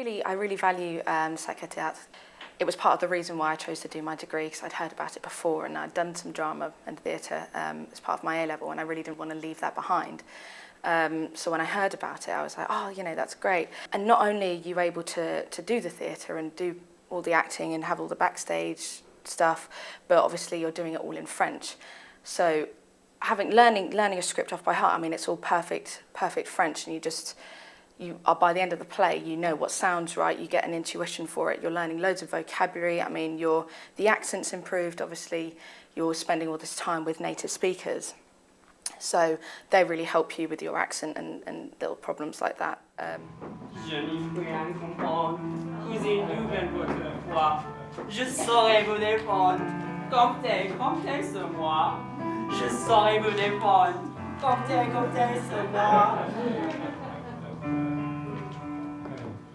I really value Sacré Théâtre. It was part of the reason why I chose to do my degree, because I'd heard about it before and I'd done some drama and theatre as part of my A-level, and I really didn't want to leave that behind. So when I heard about it, I was like, oh, you know, that's great. And not only are you able to do the theatre and do all the acting and have all the backstage stuff, but obviously you're doing it all in French. So learning a script off by heart, I mean, it's all perfect French, and you are, by the end of the play, you know what sounds right, you get an intuition for it, you're learning loads of vocabulary, I mean, the accent's improved, obviously, you're spending all this time with native speakers. So they really help you with your accent and little problems like that. Je n'y peux rien comprendre, vous êtes nouvelle votre foi. Je saurai vous défendre, comme tel ce moi. Je saurai vous défendre, comme tel ce moi.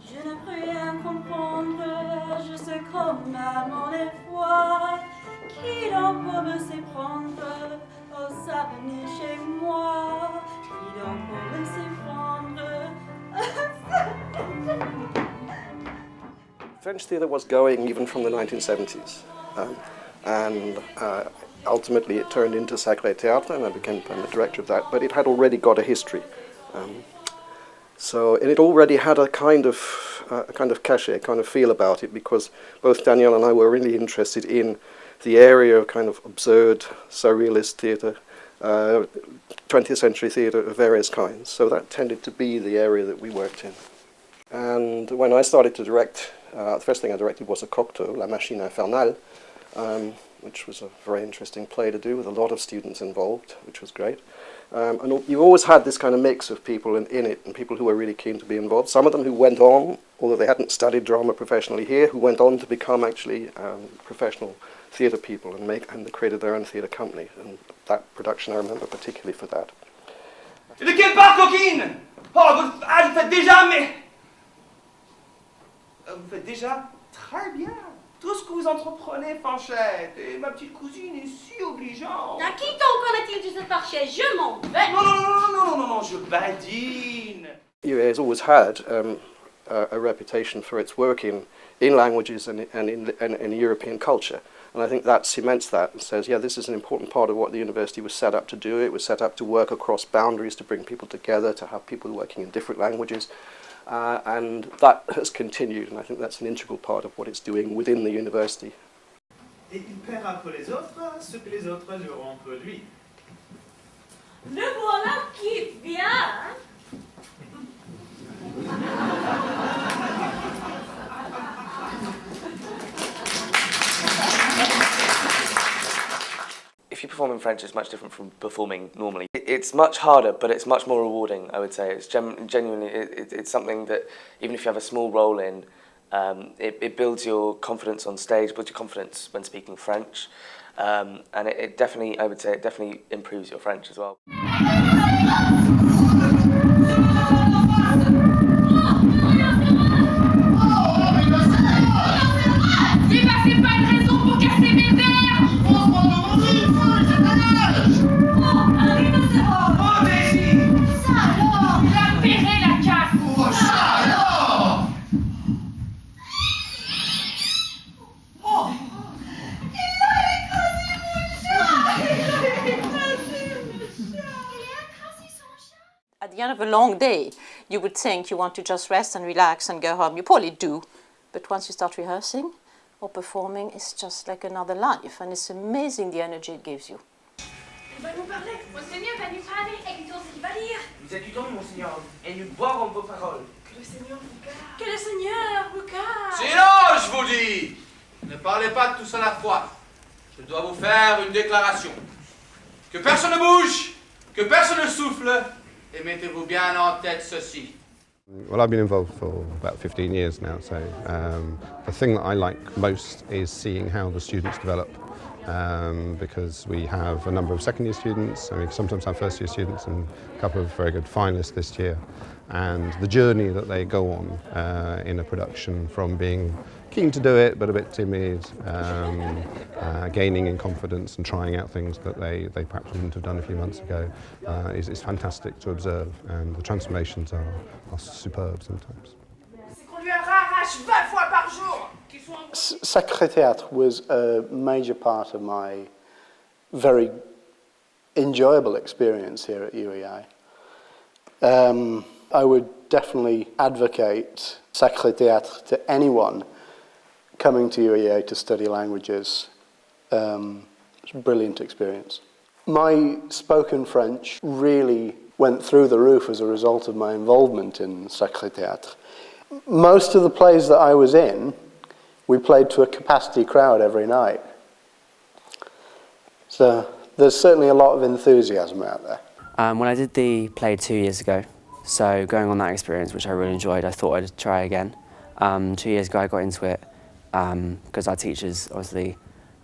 Je ne peux rien comprendre, je sais comme à mon effroi. Qui donc peut me s'éprendre, oh ça venir chez moi. Qui donc peut me s'éprendre. French theatre was going even from the 1970s, and ultimately it turned into Sacré Théâtre, and I became the director of that, but it had already got a history. And it already had a kind of cachet, a kind of feel about it, because both Danielle and I were really interested in the area of kind of absurd, surrealist theatre, 20th century theatre of various kinds. So that tended to be the area that we worked in. And when I started to direct, the first thing I directed was a Cocteau, La Machine Infernale, which was a very interesting play to do with a lot of students involved, which was great. And you always had this kind of mix of people in it, and people who were really keen to be involved. Some of them who went on, although they hadn't studied drama professionally here, who went on to become actually professional theatre people and they created their own theatre company. And that production I remember particularly for that. De quelle part, coquine? Oh, vous faites déjà, mais... Vous faites déjà très bien tout ce que vous entreprenez, Fanchette. Et ma petite cousine est si obligeante. À qui donc en a-t-il dit cette parchette? Je m'en vais. Non, je badine. UA has always had a reputation for its work in languages and in European culture. And I think that cements that and says, yeah, this is an important part of what the university was set up to do. It was set up to work across boundaries, to bring people together, to have people working in different languages. And that has continued, and I think that's an integral part of what it's doing within the university. Et il paiera pour les autres ce que les autres lui auront pour lui. Le voilà qui vient. If you perform in French, it's much different from performing normally. It's much harder, but it's much more rewarding, I would say. It's genuinely, it's something that even if you have a small role in, it builds your confidence on stage, builds your confidence when speaking French, and it definitely, I would say, it definitely improves your French as well. At the end of a long day, you would think you want to just rest and relax and go home. You probably do. But once you start rehearsing or performing, it's just like another life. And it's amazing the energy it gives you. Il va nous parler. Monseigneur va nous parler. Et lui il va lire. Vous êtes du temps, Monseigneur, et nous boirons vos paroles. Que le Seigneur vous garde. Que le Seigneur vous garde. Silence, je vous dis! Ne parlez pas de tous à la fois. Je dois vous faire une déclaration. Que personne ne bouge, que personne ne souffle, et mettez-vous bien en tête ceci. Well, I've been involved for about 15 years now, so the thing that I like most is seeing how the students develop, because we have a number of second-year students, and we sometimes have first-year students, and a couple of very good finalists this year, and the journey that they go on in a production, from being keen to do it but a bit timid, gaining in confidence and trying out things that they perhaps wouldn't have done a few months ago, is fantastic to observe, and the transformations are superb sometimes. C'est qu'on lui arrache lâche 20 fois par jour. Sacré Théâtre was a major part of my very enjoyable experience here at UEA. I would definitely advocate Sacré Théâtre to anyone coming to UEA to study languages. It's a brilliant experience. My spoken French really went through the roof as a result of my involvement in Sacré Théâtre. Most of the plays that I was in, we played to a capacity crowd every night. So there's certainly a lot of enthusiasm out there. When I did the play 2 years ago, so going on that experience, which I really enjoyed, I thought I'd try again. 2 years ago I got into it because our teachers obviously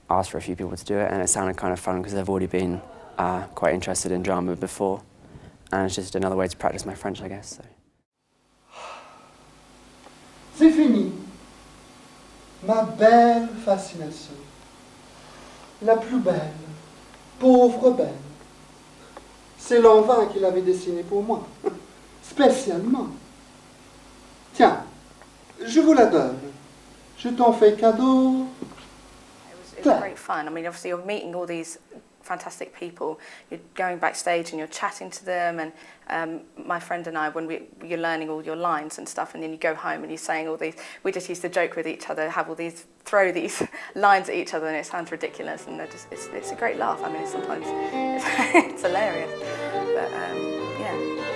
asked for a few people to do it, and it sounded kind of fun because they've already been quite interested in drama before, and it's just another way to practice my French, I guess. So. C'est fini. Ma belle fascination. La plus belle. Pauvre belle. C'est l'envin qu'il avait dessiné pour moi. Spécialement. Tiens, je vous la donne. Je t'en fais cadeau. It was great fun. I mean, obviously you're meeting all these fantastic people. You're going backstage and you're chatting to them, and my friend and I, when you're learning all your lines and stuff, and then you go home and you're saying all these, we just used to joke with each other, throw these lines at each other, and it sounds ridiculous, and it's a great laugh. I mean, sometimes it's hilarious, but yeah.